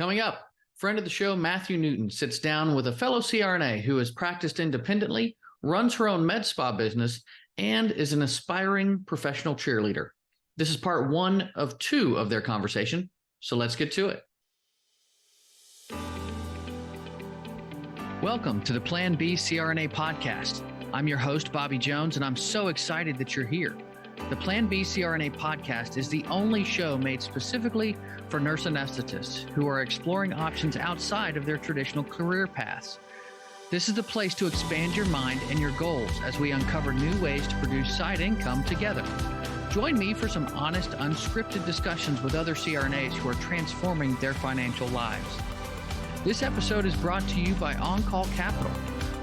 Coming up, friend of the show, Matthew Newton, sits down with a fellow CRNA who has practiced independently, runs her own med spa business, and is an aspiring professional cheerleader. This is part 1 of 2 of their conversation, so let's get to it. Welcome to the Plan B CRNA Podcast. I'm your host, Bobby Jones, and I'm so excited that you're here. The Plan B CRNA Podcast is the only show made specifically for nurse anesthetists who are exploring options outside of their traditional career paths. This is the place to expand your mind and your goals as we uncover new ways to produce side income together. Join me for some honest, unscripted discussions with other CRNAs who are transforming their financial lives. This episode is brought to you by On-Call Capital.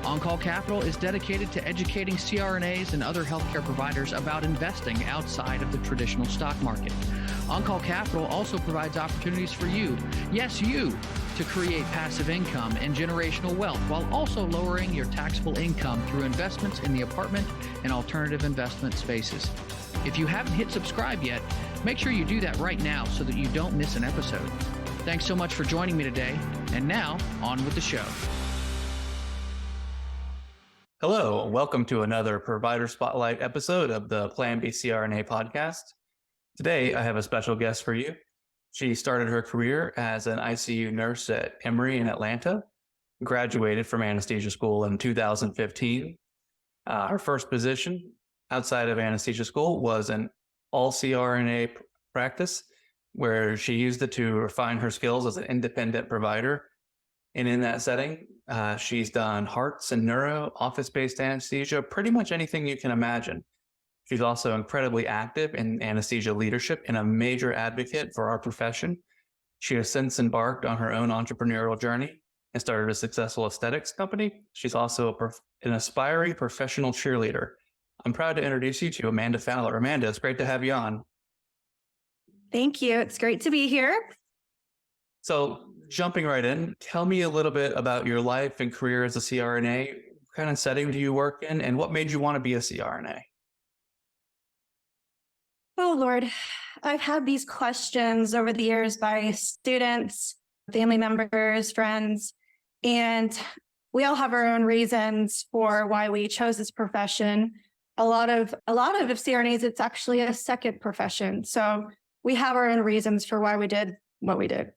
On-Call Capital is dedicated to educating CRNAs and other healthcare providers about investing outside of the traditional stock market. On-Call Capital also provides opportunities for you, yes, you, to create passive income and generational wealth while also lowering your taxable income through investments in the apartment and alternative investment spaces. If you haven't hit subscribe yet, make sure you do that right now so that you don't miss an episode. Thanks so much for joining me today. And now, on with the show. Hello, welcome to another Provider Spotlight episode of the Plan B CRNA Podcast. Today, I have a special guest for you. She started her career as an ICU nurse at Emory in Atlanta, graduated from anesthesia school in 2015. Her first position outside of anesthesia school was an all CRNA practice, where she used it to refine her skills as an independent provider. And in that setting, she's done hearts and neuro, office-based anesthesia, pretty much anything you can imagine. She's also incredibly active in anesthesia leadership and a major advocate for our profession. She has since embarked on her own entrepreneurial journey and started a successful aesthetics company. She's also an aspiring professional cheerleader. I'm proud to introduce you to Amanda Fowler. Amanda, it's great to have you on. Thank you. It's great to be here. So jumping right in, tell me a little bit about your life and career as a CRNA. What kind of setting do you work in, and what made you want to be a CRNA? Oh, Lord. I've had these questions over the years by students, family members, friends, and we all have our own reasons for why we chose this profession. A lot of CRNAs, it's actually a second profession. So we have our own reasons for why we did what we did.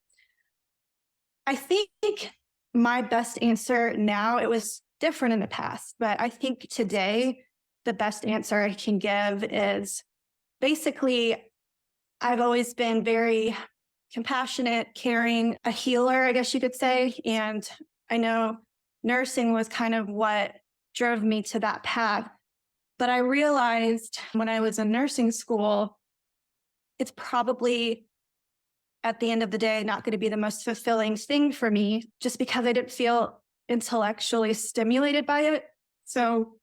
I think my best answer now, it was different in the past, but I think today the best answer I can give is basically I've always been very compassionate, caring, a healer, I guess you could say. And I know nursing was kind of what drove me to that path. But I realized when I was in nursing school, it's probably at the end of the day, not going to be the most fulfilling thing for me just because I didn't feel intellectually stimulated by it. So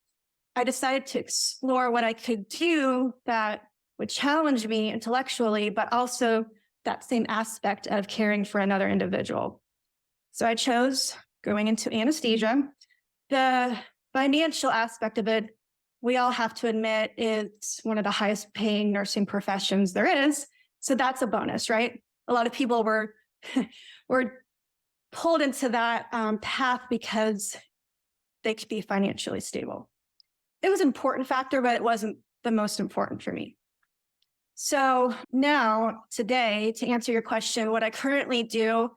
I decided to explore what I could do that would challenge me intellectually, but also that same aspect of caring for another individual. So I chose going into anesthesia. The financial aspect of it, we all have to admit, it's one of the highest paying nursing professions there is. So that's a bonus, right? A lot of people were pulled into that path because they could be financially stable. It was an important factor, but it wasn't the most important for me. So now, today, to answer your question, what I currently do,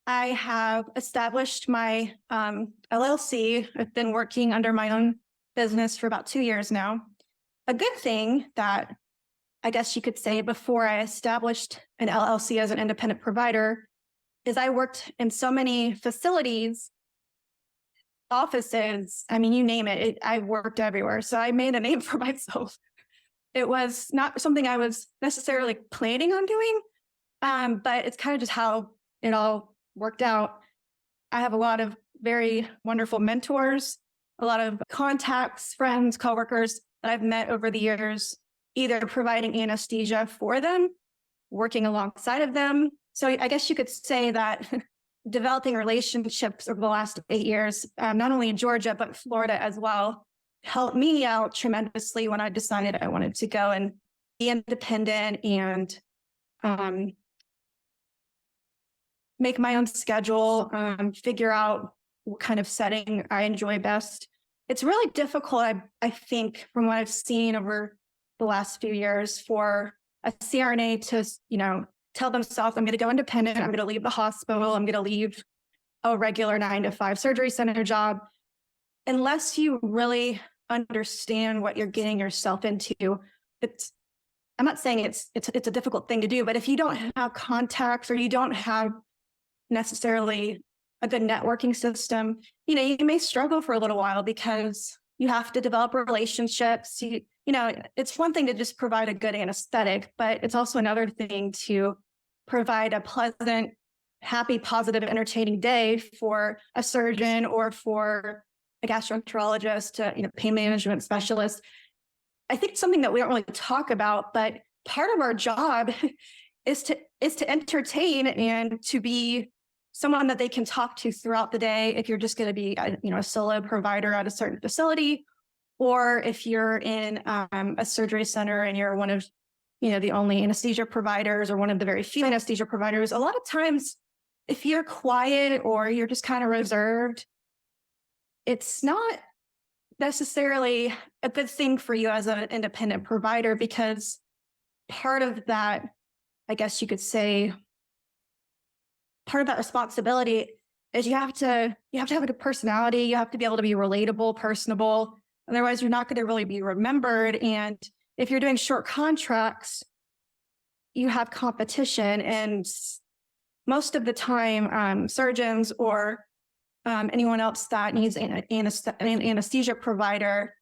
I have established my LLC. I've been working under my own business for about 2 years now. A good thing that I guess you could say before I established an LLC as an independent provider is I worked in so many facilities, offices, I mean, you name it, I worked everywhere. So I made a name for myself. It was not something I was necessarily planning on doing, but it's kind of just how it all worked out. I have a lot of very wonderful mentors, a lot of contacts, friends, coworkers that I've met over the years, either providing anesthesia for them, working alongside of them. So I guess you could say that developing relationships over the last 8 years, not only in Georgia, but Florida as well, helped me out tremendously when I decided I wanted to go and be independent and make my own schedule, figure out what kind of setting I enjoy best. It's really difficult, I think, from what I've seen over the last few years, for a CRNA to, tell themselves, I'm going to go independent. I'm going to leave the hospital. I'm going to leave a regular 9-to-5 surgery center job. Unless you really understand what you're getting yourself into, I'm not saying it's a difficult thing to do, but if you don't have contacts or you don't have necessarily a good networking system, you may struggle for a little while because you have to develop relationships. It's one thing to just provide a good anesthetic, but it's also another thing to provide a pleasant, happy, positive, entertaining day for a surgeon or for a gastroenterologist, pain management specialist. I think it's something that we don't really talk about, but part of our job is to entertain and to be someone that they can talk to throughout the day. If you're just going to be, a solo provider at a certain facility, or if you're in a surgery center and you're one of, the only anesthesia providers or one of the very few anesthesia providers, a lot of times, if you're quiet or you're just kind of reserved, it's not necessarily a good thing for you as an independent provider, because part of that, I guess you could say, part of that responsibility is you have to have a good personality. You have to be able to be relatable, personable. Otherwise, you're not going to really be remembered. And if you're doing short contracts, you have competition. And most of the time, surgeons or anyone else that needs an anesthesia provider,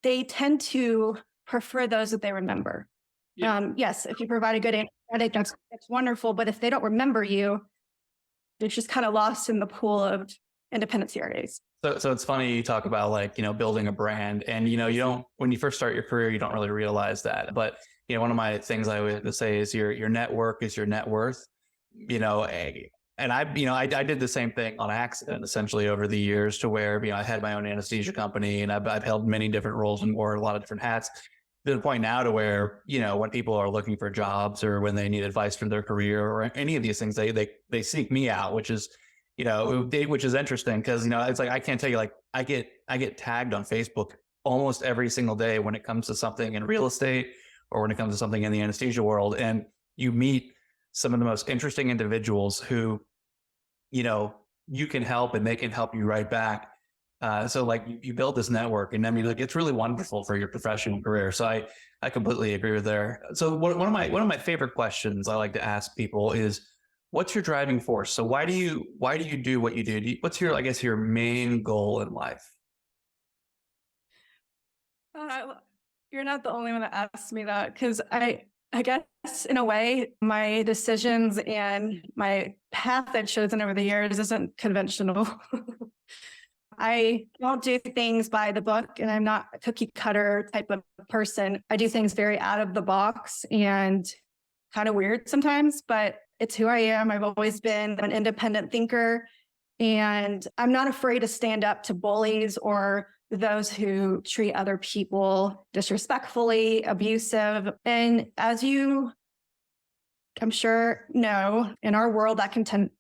they tend to prefer those that they remember. Yeah. Yes, if you provide a good anesthetic, that's wonderful. But if they don't remember you, they're just kind of lost in the pool of independent CRAs. So it's funny you talk about building a brand, and you don't, when you first start your career, you don't really realize that. But one of my things I would say is your network is your net worth. And I did the same thing on accident, essentially, over the years, to where, I had my own anesthesia company, and I've held many different roles and wore a lot of different hats, to the point now to where, when people are looking for jobs or when they need advice for their career or any of these things, they seek me out, which is, which is interesting, because, it's like, I can't tell you, I get tagged on Facebook almost every single day when it comes to something in real estate or when it comes to something in the anesthesia world. And you meet some of the most interesting individuals who, you can help and they can help you right back. So you build this network, and it's really wonderful for your professional career. So I completely agree with there. So one of my favorite questions I like to ask people is, what's your driving force? So why do you do what you do? What's your main goal in life? You're not the only one that asked me that, because I guess in a way, my decisions and my path I've chosen over the years isn't conventional. I don't do things by the book, and I'm not a cookie cutter type of person. I do things very out of the box and kind of weird sometimes, but it's who I am. I've always been an independent thinker, and I'm not afraid to stand up to bullies or those who treat other people disrespectfully, abusive. And as you, I'm sure, know, in our world, that can tend,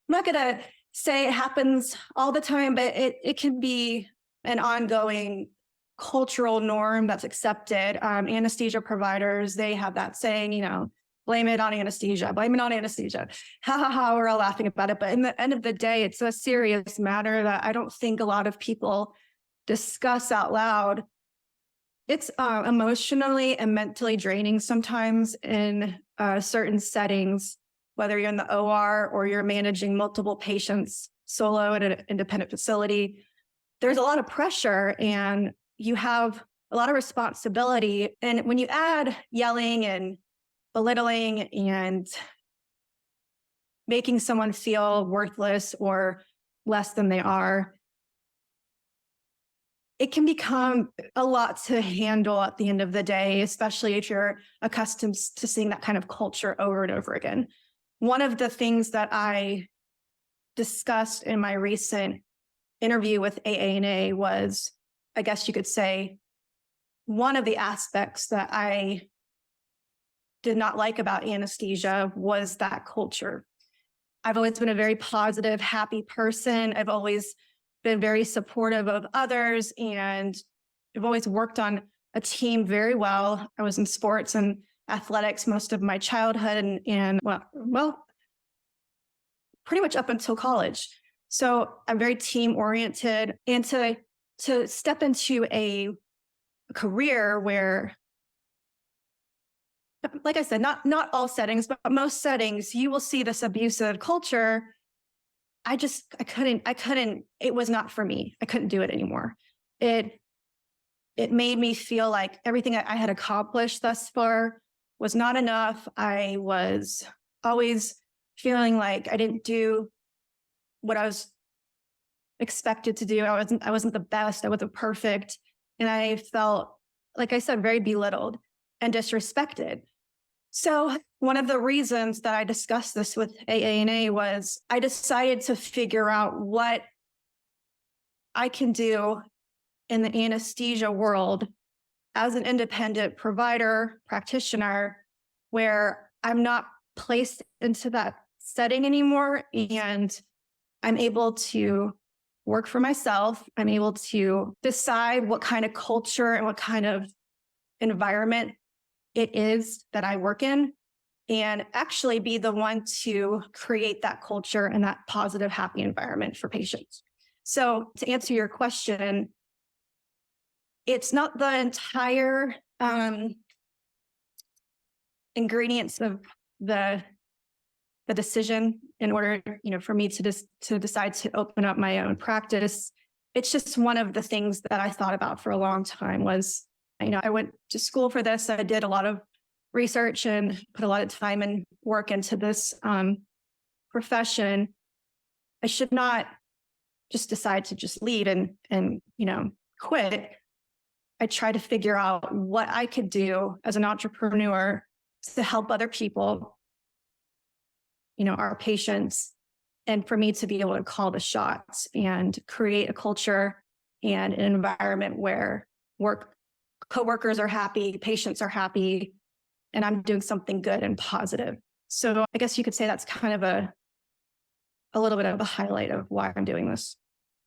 I'm not going to say it happens all the time, but it can be an ongoing cultural norm that's accepted. Anesthesia providers, they have that saying, blame it on anesthesia, blame it on anesthesia. Ha ha ha, we're all laughing about it. But in the end of the day, it's a serious matter that I don't think a lot of people discuss out loud. It's emotionally and mentally draining sometimes in certain settings, whether you're in the OR or you're managing multiple patients solo at an independent facility. There's a lot of pressure and you have a lot of responsibility. And when you add yelling and belittling and making someone feel worthless or less than they are, it can become a lot to handle at the end of the day, especially if you're accustomed to seeing that kind of culture over and over again. One of the things that I discussed in my recent interview with AANA was, I guess you could say, one of the aspects that I did not like about anesthesia was that culture. I've always been a very positive, happy person. I've always been very supportive of others, and I've always worked on a team very well. I was in sports and athletics most of my childhood and well, pretty much up until college. So I'm very team oriented, and to step into a career where, like I said, not all settings, but most settings, you will see this abusive culture. I couldn't, it was not for me. I couldn't do it anymore. It made me feel like everything I had accomplished thus far was not enough. I was always feeling like I didn't do what I was expected to do. I wasn't the best. I wasn't perfect. And I felt, like I said, very belittled and disrespected. So one of the reasons that I discussed this with AANA was I decided to figure out what I can do in the anesthesia world as an independent provider, practitioner, where I'm not placed into that setting anymore, and I'm able to work for myself. I'm able to decide what kind of culture and what kind of environment it is that I work in, and actually be the one to create that culture and that positive, happy environment for patients. So to answer your question, it's not the entire ingredients of the decision in order, for me to decide to open up my own practice. It's just one of the things that I thought about for a long time was, I went to school for this. I did a lot of research and put a lot of time and work into this profession. I should not just decide to just leave and quit. I try to figure out what I could do as an entrepreneur to help other people, our patients, and for me to be able to call the shots and create a culture and an environment where coworkers are happy, patients are happy, and I'm doing something good and positive. So I guess you could say that's kind of a little bit of a highlight of why I'm doing this.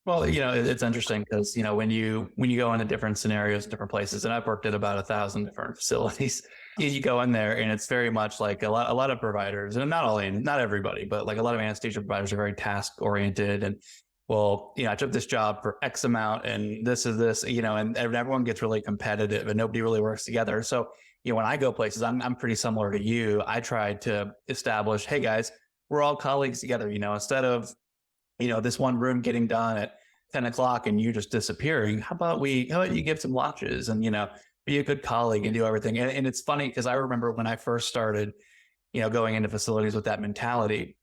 Well, it's interesting because, when you go into different scenarios, different places, and I've worked at about 1,000 different facilities, you go in there and it's very much like a lot of providers, and not everybody, but like a lot of anesthesia providers are very task oriented. And well, I took this job for X amount and this is this, and everyone gets really competitive and nobody really works together. So, when I go places, I'm pretty similar to you. I try to establish, hey guys, we're all colleagues together, instead of this one room getting done at 10 o'clock and you just disappearing. How about you give some lunches and, be a good colleague and do everything. And it's funny because I remember when I first started, going into facilities with that mentality,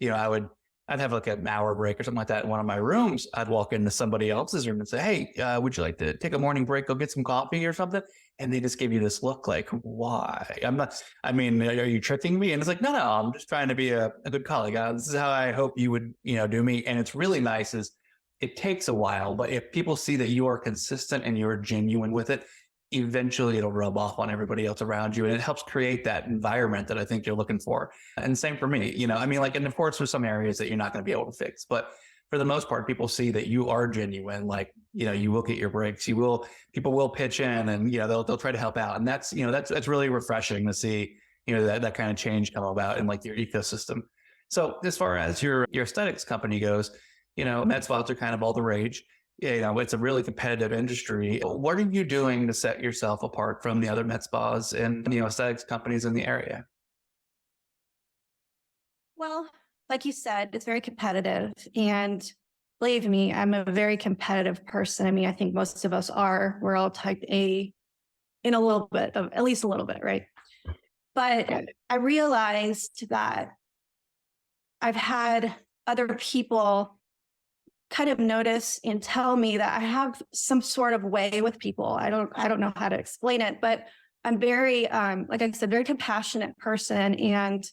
I'd have like an hour break or something like that in one of my rooms. I'd walk into somebody else's room and say, hey, would you like to take a morning break, go get some coffee or something? And they just give you this look like, why? Are you tricking me? And it's like, no, I'm just trying to be a good colleague. This is how I hope you would, do me. And it's really nice is it takes a while, but if people see that you are consistent and you're genuine with it, eventually it'll rub off on everybody else around you. And it helps create that environment that I think you're looking for. And same for me, and of course, there's some areas that you're not going to be able to fix, but for the most part, people see that you are genuine. Like, you will get your breaks. People will pitch in and, they'll try to help out. And that's really refreshing to see, that kind of change come about in like your ecosystem. So as far as your aesthetics company goes, med spas are kind of all the rage. It's a really competitive industry. What are you doing to set yourself apart from the other med spas and, aesthetics companies in the area? Well, like you said, it's very competitive. And believe me, I'm a very competitive person. I think most of us are. We're all type A in at least a little bit, right? But I realized that I've had other people kind of notice and tell me that I have some sort of way with people. I don't know how to explain it, but I'm very, like I said, very compassionate person, and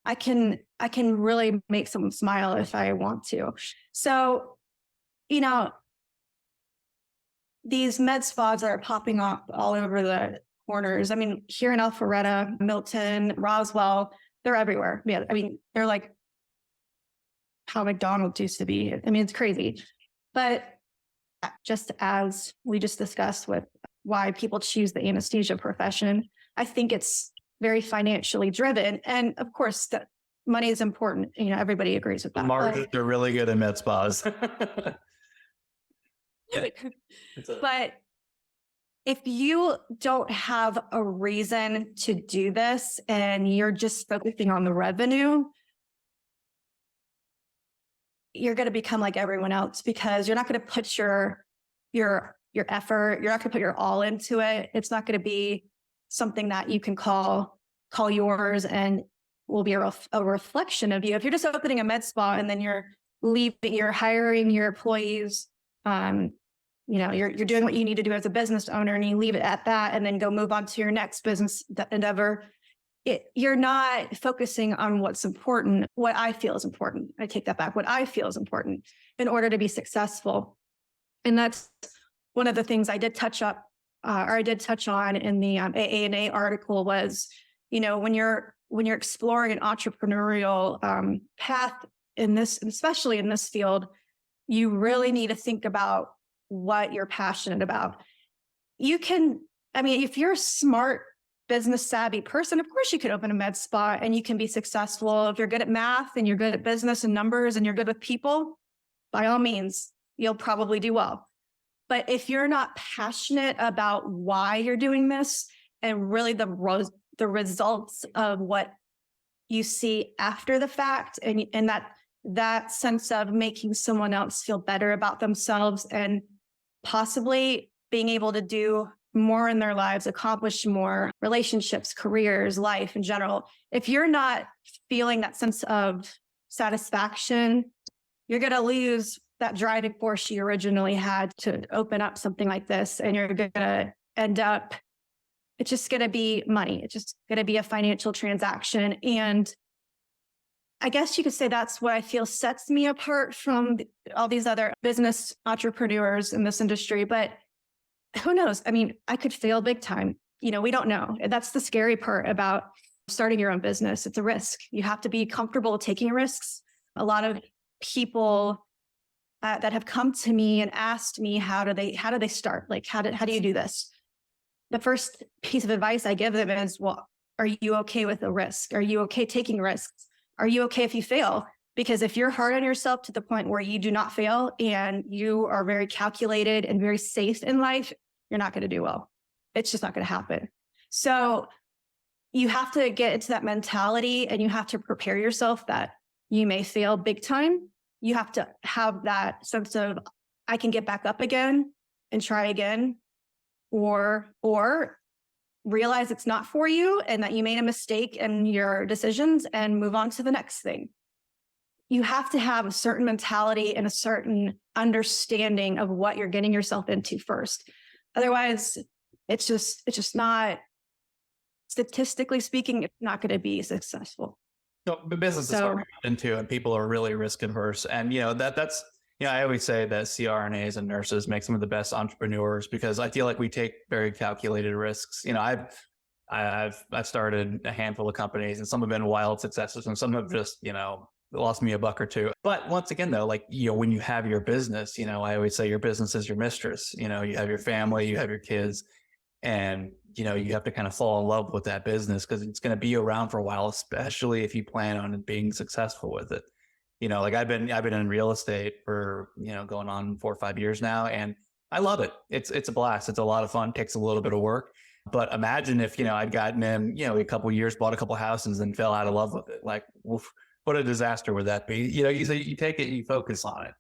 I can really make someone smile if I want to. So, these med spas that are popping up all over the corners. Here in Alpharetta, Milton, Roswell, they're everywhere. Yeah, they're like how McDonald's used to be. I mean, it's crazy. But just as we just discussed with why people choose the anesthesia profession, I think it's very financially driven. And of course, that money is important. Everybody agrees with that. Margins are really good in med spas. But if you don't have a reason to do this and you're just focusing on the revenue, you're going to become like everyone else, because you're not going to put your effort, you're not going to put your all into it. It's not going to be something that you can call yours and will be a reflection of you. If you're just opening a med spa and then you're hiring your employees, you're doing what you need to do as a business owner, and you leave it at that and then go move on to your next business endeavor. You're not focusing on what's important, what I feel is important. I take that back. What I feel is important in order to be successful. And that's one of the things I did touch on in the AANA article was, when you're exploring an entrepreneurial path in this, especially in this field, you really need to think about what you're passionate about. If you're a smart, business savvy person, of course you could open a med spa and you can be successful. If you're good at math and you're good at business and numbers and you're good with people, by all means, you'll probably do well. But if you're not passionate about why you're doing this and really the results of what you see after the fact, and that sense of making someone else feel better about themselves and possibly being able to do more in their lives, accomplish more, relationships, careers, life in general. If you're not feeling that sense of satisfaction, you're going to lose that driving force you originally had to open up something like this. And you're going to end up, it's just going to be money. It's just going to be a financial transaction. And I guess you could say that's what I feel sets me apart from all these other business entrepreneurs in this industry. But who knows? I could fail big time. We don't know. That's the scary part about starting your own business. It's a risk. You have to be comfortable taking risks. A lot of people that have come to me and asked me, how do they start? Like, how do you do this? The first piece of advice I give them is, well, are you okay with the risk? Are you okay taking risks? Are you okay if you fail? Because if you're hard on yourself to the point where you do not fail and you are very calculated and very safe in life, you're not going to do well. It's just not going to happen. So you have to get into that mentality and you have to prepare yourself that you may fail big time. You have to have that sense of, I can get back up again and try again, or realize it's not for you and that you made a mistake in your decisions and move on to the next thing. You have to have a certain mentality and a certain understanding of what you're getting yourself into first. Otherwise, it's just not, statistically speaking, it's not going to be successful. So business is hard to get into, and people are really risk adverse. And that's I always say that CRNAs and nurses make some of the best entrepreneurs, because I feel like we take very calculated risks. I've started a handful of companies, and some have been wild successes, and some have just lost me a buck or two. But once again, though, when you have your business, I always say your business is your mistress. You have your family, you have your kids, and you have to kind of fall in love with that business, because it's going to be around for a while, especially if you plan on being successful with it. I've been in real estate for going on 4 or 5 years now, and I love it. It's a blast. It's a lot of fun. Takes a little bit of work. But imagine if I'd gotten in a couple of years, bought a couple of houses, and fell out of love with it. Like, oof, what a disaster would that be? You take it, you focus on it.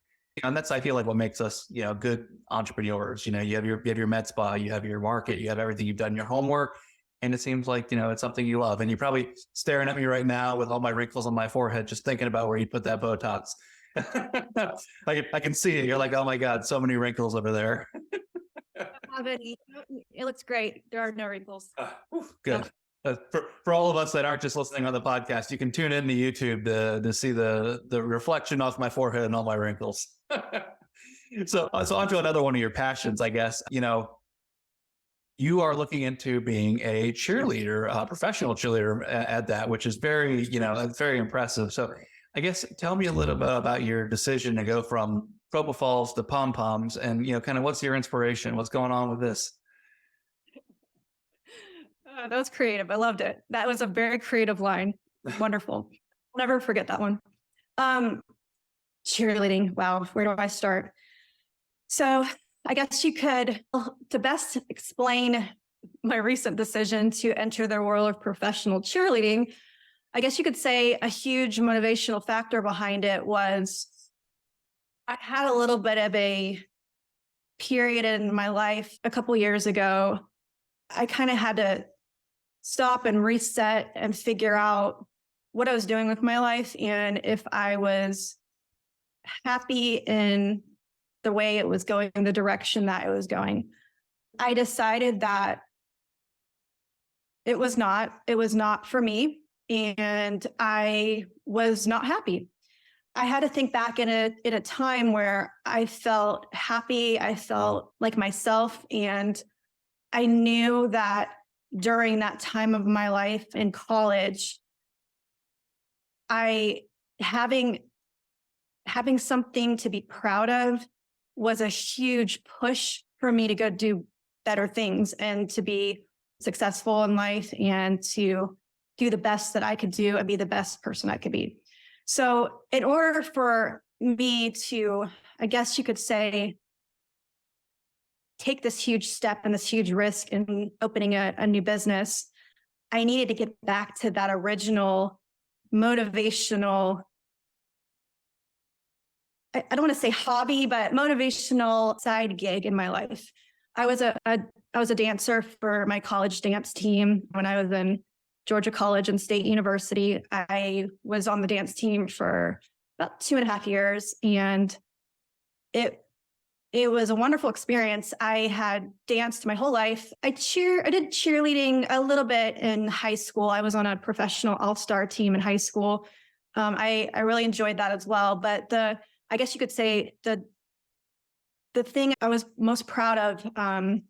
And that's, I feel like, what makes us, good entrepreneurs. You have your med spa, you have your market, you have everything, you've done your homework, and it seems like, it's something you love. And you're probably staring at me right now with all my wrinkles on my forehead, just thinking about where you put that Botox. I can see it. You're like, oh my God, so many wrinkles over there. It looks great. There are no wrinkles. Good. For all of us that aren't just listening on the podcast, you can tune in to YouTube to see the reflection off my forehead and all my wrinkles. So on to another one of your passions, I guess. You are looking into being a cheerleader, a professional cheerleader at that, which is very, it's very impressive. So I guess tell me a little bit about your decision to go from propofol to pom-poms and, kind of what's your inspiration? What's going on with this? That was creative. I loved it. That was a very creative line. Wonderful. I'll never forget that one. Cheerleading. Wow. Where do I start? So I guess you could, to best explain my recent decision to enter the world of professional cheerleading, I guess you could say a huge motivational factor behind it was I had a little bit of a period in my life a couple years ago. I kind of had to stop and reset and figure out what I was doing with my life and if I was happy in the way it was going, the direction that it was going. I decided that it was not for me, and I was not happy. I had to think back in a time where I felt happy, I felt like myself, and I knew that during that time of my life in college, having something to be proud of was a huge push for me to go do better things and to be successful in life and to do the best that I could do and be the best person I could be. So in order for me to, I guess you could say, take this huge step and this huge risk in opening a new business, I needed to get back to that original motivational, I don't want to say hobby, but motivational side gig in my life. I was a dancer for my college dance team when I was in Georgia College and State University. I was on the dance team for about 2.5 years, and it was a wonderful experience. I had danced my whole life. I did cheerleading a little bit in high school. I was on a professional all-star team in high school. I really enjoyed that as well. But I guess you could say the thing I was most proud of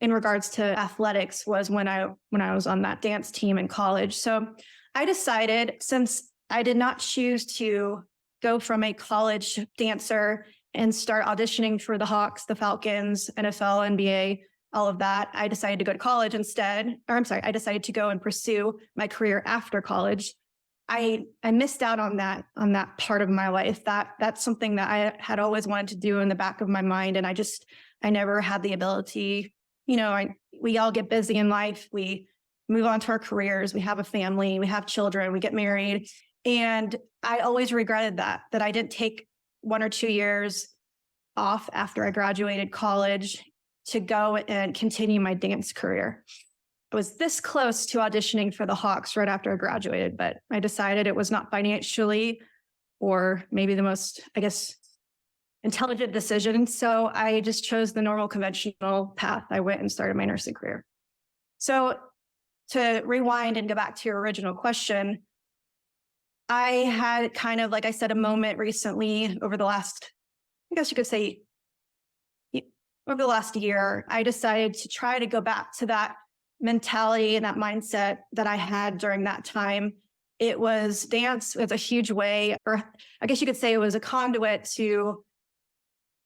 in regards to athletics was when I was on that dance team in college. So I decided, since I did not choose to go from a college dancer and start auditioning for the Hawks, the Falcons, NFL, NBA, all of that, I decided to go to college instead. I decided to go and pursue my career after college. I missed out on that part of my life. That's something that I had always wanted to do in the back of my mind. And I never had the ability. We all get busy in life. We move on to our careers. We have a family, we have children, we get married. And I always regretted that I didn't take 1 or 2 years off after I graduated college to go and continue my dance career. I was this close to auditioning for the Hawks right after I graduated, but I decided it was not financially or maybe the most, I guess, intelligent decision. So I just chose the normal conventional path. I went and started my nursing career. So to rewind and go back to your original question, I had kind of, like I said, a moment recently over the last, I guess you could say, over the last year, I decided to try to go back to that mentality and that mindset that I had during that time. It was dance was a huge way, or I guess you could say it was a conduit to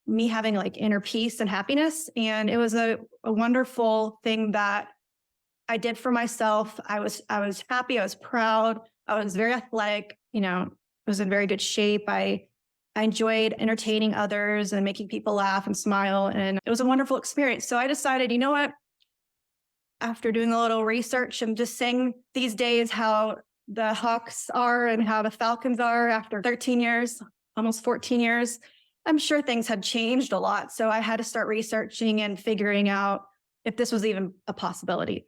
me having like inner peace and happiness. And it was a wonderful thing that I did for myself. I was happy. I was proud. I was very athletic. I was in very good shape. I enjoyed entertaining others and making people laugh and smile. And it was a wonderful experience. So I decided, you know what? After doing a little research and just seeing these days how the Hawks are and how the Falcons are after 13 years, almost 14 years, I'm sure things had changed a lot. So I had to start researching and figuring out if this was even a possibility.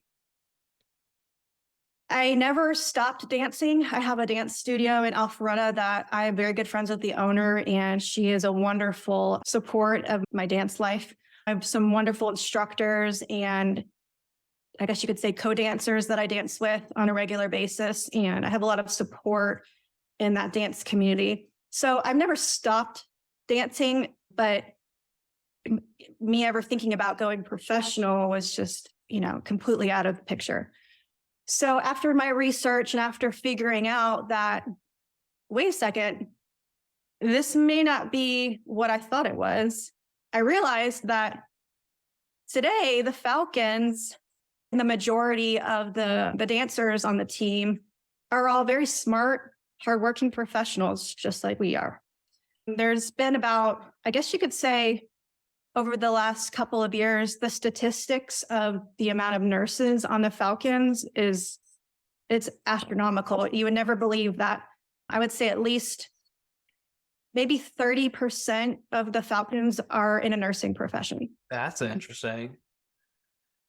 I never stopped dancing. I have a dance studio in Alpharetta that I am very good friends with the owner, and she is a wonderful support of my dance life. I have some wonderful instructors and I guess you could say co-dancers that I dance with on a regular basis. And I have a lot of support in that dance community. So I've never stopped dancing, but me ever thinking about going professional was just, completely out of the picture. So after my research and after figuring out that wait a second, this may not be what I thought it was. I realized that today the Falcons and the majority of the dancers on the team are all very smart, hardworking professionals, just like we are. There's been about, I guess you could say, over the last couple of years, the statistics of the amount of nurses on the Falcons it's astronomical. You would never believe that. I would say at least maybe 30% of the Falcons are in a nursing profession. That's interesting.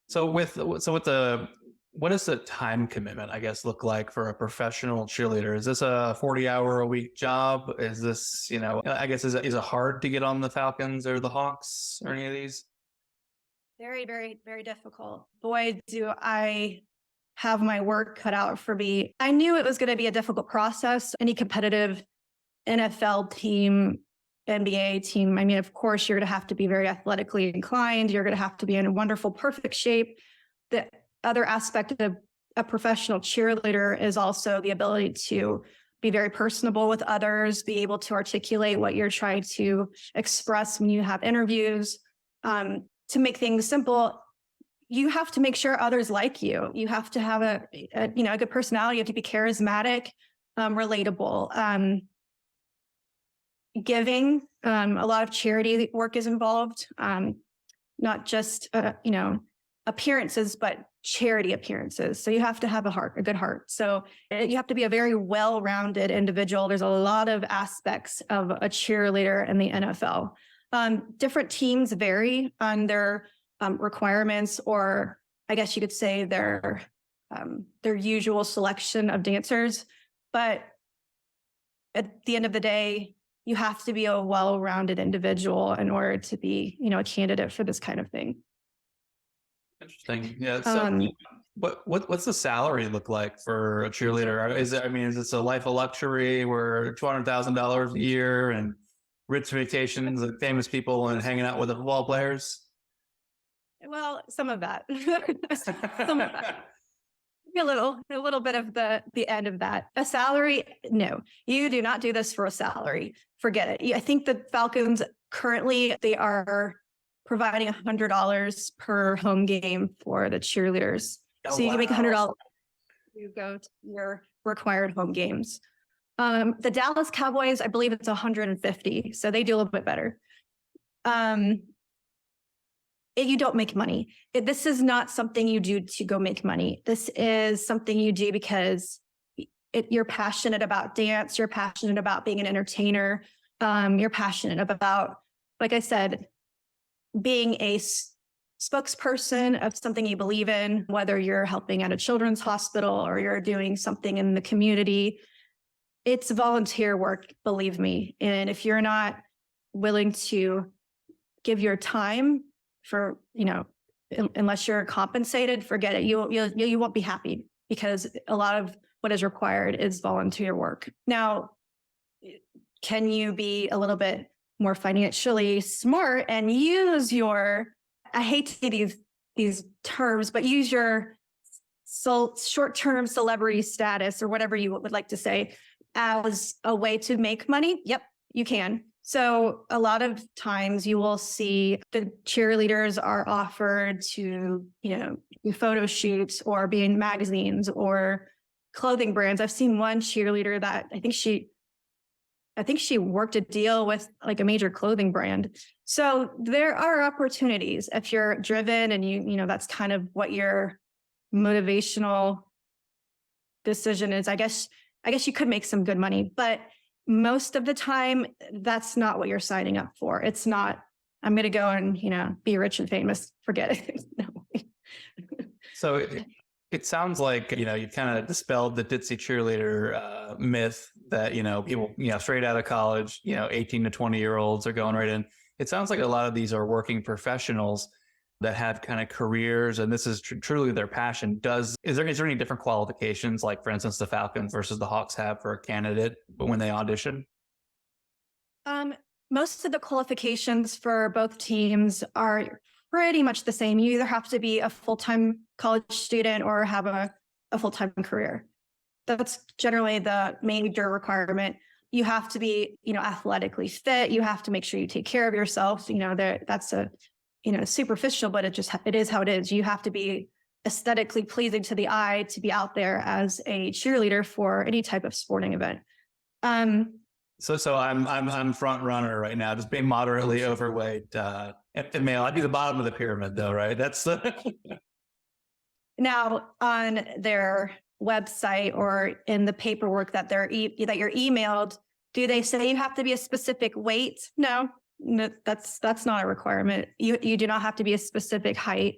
So what does the time commitment, I guess, look like for a professional cheerleader? Is this a 40-hour-a-week job? Is this, I guess, is it hard to get on the Falcons or the Hawks or any of these? Very, very, very difficult. Boy, do I have my work cut out for me. I knew it was going to be a difficult process. Any competitive NFL team, NBA team, I mean, of course, you're going to have to be very athletically inclined. You're going to have to be in wonderful, perfect shape. The other aspect of a professional cheerleader is also the ability to be very personable with others, be able to articulate what you're trying to express when you have interviews. To make things simple, you have to make sure others like you. You have to have a good personality. You have to be charismatic, relatable, giving. A lot of charity work is involved, not just appearances, but charity appearances. So you have to have a good heart. So you have to be a very well-rounded individual. There's a lot of aspects of a cheerleader in the NFL. Different teams vary on their requirements, or I guess you could say their usual selection of dancers. But at the end of the day, you have to be a well-rounded individual in order to be, a candidate for this kind of thing. Interesting. Yeah. So what's the salary look like for a cheerleader? Is it a life of luxury where $200,000 a year and rich vacations and famous people and hanging out with the football players? Well, some of that. Some of that. A little bit of the end of that. A salary? No, you do not do this for a salary. Forget it. I think the Falcons currently, they are providing $100 per home game for the cheerleaders. So you can make $100. You go to your required home games. The Dallas Cowboys, I believe it's $150. So they do a little bit better. You don't make money. This is not something you do to go make money. This is something you do because you're passionate about dance. You're passionate about being an entertainer. You're passionate about, like I said, being a spokesperson of something you believe in, whether you're helping at a children's hospital or you're doing something in the community. It's volunteer work, believe me. And if you're not willing to give your time for, unless you're compensated, forget it. You won't be happy, because a lot of what is required is volunteer work. Now, can you be a little bit more financially smart and use your, I hate to say these terms, but use your short-term celebrity status or whatever you would like to say as a way to make money? Yep, you can. So a lot of times you will see the cheerleaders are offered to, do photo shoots or be in magazines or clothing brands. I've seen one cheerleader that I think she worked a deal with like a major clothing brand. So there are opportunities if you're driven and that's kind of what your motivational decision is. I guess you could make some good money, but most of the time that's not what you're signing up for. It's not, I'm going to go and, be rich and famous. Forget it. No. So it sounds like, you kind of dispelled the ditzy cheerleader myth that, people, straight out of college, 18 to 20-year-olds are going right in. It sounds like a lot of these are working professionals that have kind of careers, and this is truly their passion. Is there any different qualifications, like, for instance, the Falcons versus the Hawks have for a candidate when they audition? Most of the qualifications for both teams are pretty much the same. You either have to be a full-time college student or have a full-time career. That's generally the major requirement. you have to be, athletically fit. You have to make sure you take care of yourself. That's superficial, but it is how it is. You have to be aesthetically pleasing to the eye to be out there as a cheerleader for any type of sporting event. So I'm front runner right now, just being moderately overweight, and male. I'd be the bottom of the pyramid though, right? That's Now on their website or in the paperwork that that you're emailed, do they say you have to be a specific weight? No, that's not a requirement. You do not have to be a specific height.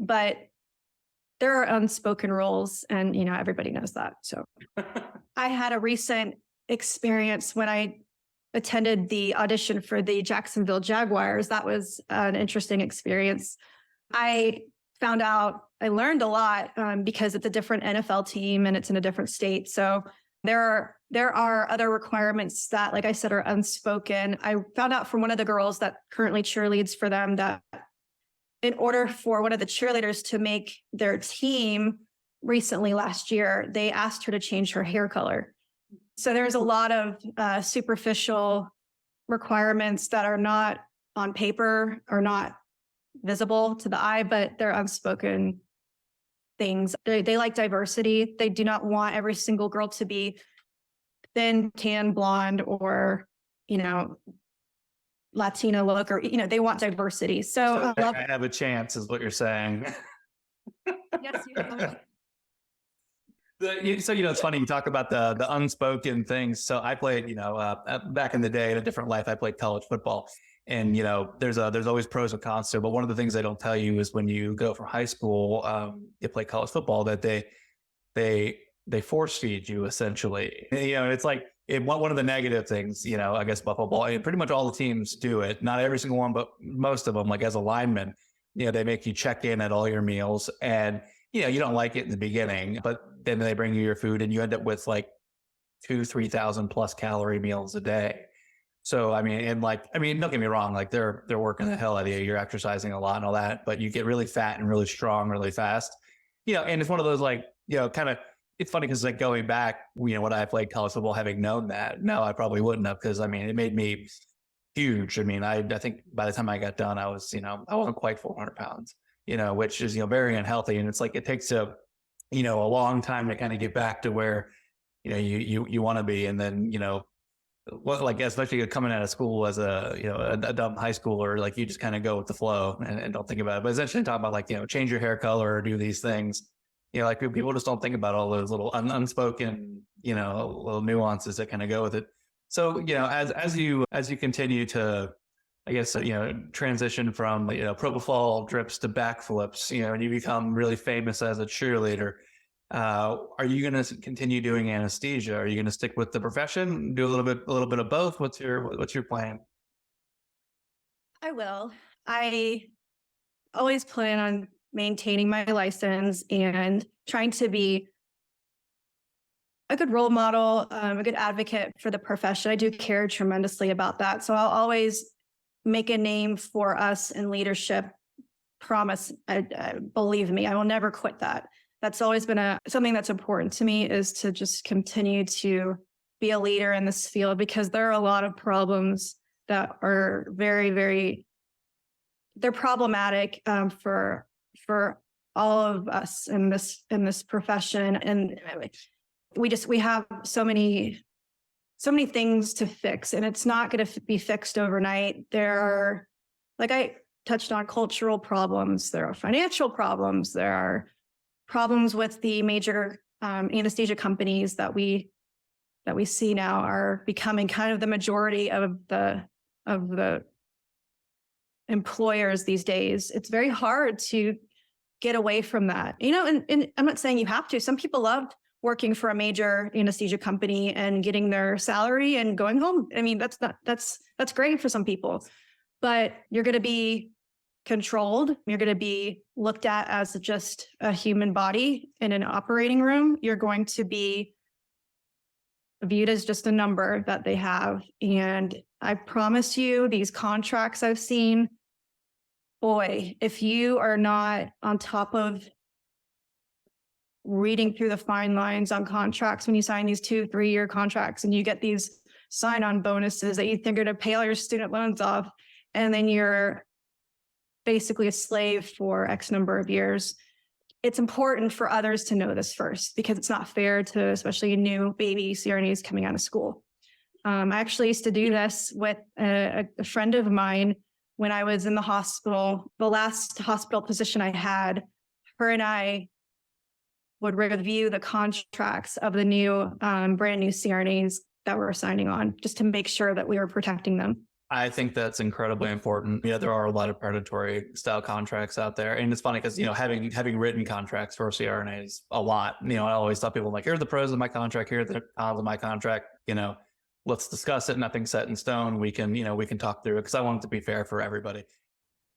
But there are unspoken rules, and everybody knows that. So I had a recent experience when I attended the audition for the Jacksonville Jaguars. That was an interesting experience. I found out I learned a lot because it's a different NFL team and it's in a different state. So there are other requirements that, like I said, are unspoken. I found out from one of the girls that currently cheerleads for them that in order for one of the cheerleaders to make their team recently last year, they asked her to change her hair color. So there's a lot of superficial requirements that are not on paper or not visible to the eye, but they're unspoken things. They like diversity. They do not want every single girl to be thin, tan, blonde, or, Latina look, or, they want diversity. So I have a chance is what you're saying. Yes, you have. So, it's funny you talk about the unspoken things. So I played, back in the day in a different life, I played college football, and, there's always pros and cons to it. But one of the things they don't tell you is when you go from high school, you play college football, that they force feed you essentially. And it's like, one of the negative things, I guess about football, and pretty much all the teams do it. Not every single one, but most of them, like as a lineman, they make you check in at all your meals, and, you don't like it in the beginning, but then they bring you your food and you end up with like 3,000 plus calorie meals a day. So, don't get me wrong, like they're working the hell out of you. You're exercising a lot and all that, but you get really fat and really strong really fast, and it's one of those like, kind of, it's funny because like going back, when I played college football, having known that, no, I probably wouldn't have, because it made me huge. I think by the time I got done, I was, I wasn't quite 400 pounds, which is, very unhealthy. And it's like, it takes a long time to kind of get back to where, you want to be. And then, especially coming out of school as a dumb high schooler, like you just kind of go with the flow and don't think about it. But essentially talking about like, change your hair color or do these things. Like people just don't think about all those little unspoken, little nuances that kind of go with it. So, as you continue to, I guess, transition from, propofol drips to backflips, and you become really famous as a cheerleader, are you going to continue doing anesthesia? Are you going to stick with the profession, do a little bit of both? What's your plan? I will. I always plan on maintaining my license and trying to be a good role model, a good advocate for the profession. I do care tremendously about that. So I'll always make a name for us in leadership. Promise, believe me, I will never quit that. That's always been something that's important to me, is to just continue to be a leader in this field, because there are a lot of problems that are very, very, they're problematic for all of us in this profession. And we have so many things to fix, and it's not going to be fixed overnight. There are, like I touched on, cultural problems. There are financial problems. There are problems with the major anesthesia companies that we see now are becoming kind of the majority of the employers these days. It's very hard to get away from that, and I'm not saying you have to. Some people loved working for a major anesthesia company and getting their salary and going home. That's great for some people, but you're going to be controlled. You're going to be looked at as just a human body in an operating room. You're going to be viewed as just a number that they have. And I promise you, these contracts I've seen, boy, if you are not on top of reading through the fine lines on contracts when you sign these 2-3 year contracts and you get these sign-on bonuses that you think are to pay all your student loans off. And then you're basically a slave for X number of years. It's important for others to know this first, because it's not fair to especially new baby CRNAs coming out of school. I actually used to do this with a friend of mine when I was in the hospital. The last hospital position I had, her and I would review the contracts of the new brand new CRNAs that we're signing on, just to make sure that we were protecting them. I think that's incredibly important. Yeah, there are a lot of predatory style contracts out there. And it's funny because, having written contracts for CRNAs a lot, I always tell people, like, here are the pros of my contract, here are the cons of my contract, let's discuss it. Nothing's set in stone. We can talk through it, because I want it to be fair for everybody.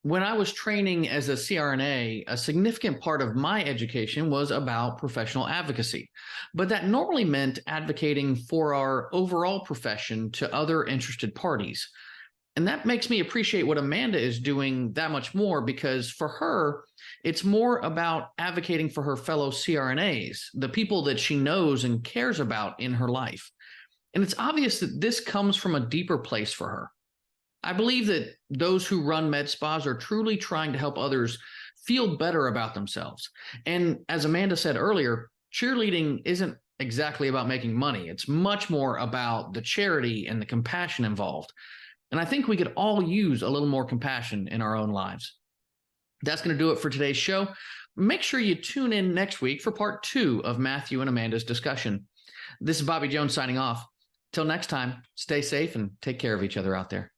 When I was training as a CRNA, a significant part of my education was about professional advocacy, but that normally meant advocating for our overall profession to other interested parties. And that makes me appreciate what Amanda is doing that much more, because for her, it's more about advocating for her fellow CRNAs, the people that she knows and cares about in her life. And it's obvious that this comes from a deeper place for her. I believe that those who run med spas are truly trying to help others feel better about themselves. And as Amanda said earlier, cheerleading isn't exactly about making money. It's much more about the charity and the compassion involved. And I think we could all use a little more compassion in our own lives. That's going to do it for today's show. Make sure you tune in next week for part 2 of Matthew and Amanda's discussion. This is Bobby Jones signing off. Till next time, stay safe and take care of each other out there.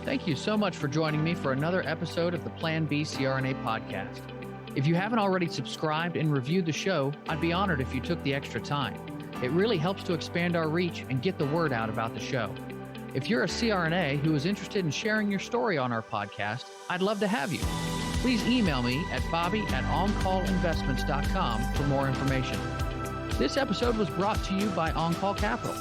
Thank you so much for joining me for another episode of the Plan B CRNA Podcast. If you haven't already subscribed and reviewed the show, I'd be honored if you took the extra time. It really helps to expand our reach and get the word out about the show. If you're a CRNA who is interested in sharing your story on our podcast, I'd love to have you. Please email me at bobby@oncallinvestments.com for more information. This episode was brought to you by On-Call Capital.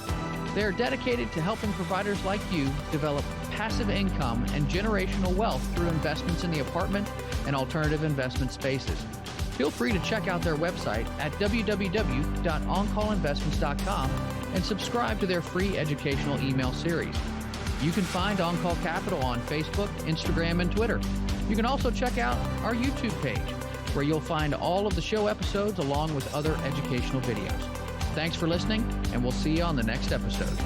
They are dedicated to helping providers like you develop passive income and generational wealth through investments in the apartment and alternative investment spaces. Feel free to check out their website at www.oncallinvestments.com and subscribe to their free educational email series. You can find On-Call Capital on Facebook, Instagram, and Twitter. You can also check out our YouTube page, where you'll find all of the show episodes along with other educational videos. Thanks for listening, and we'll see you on the next episode.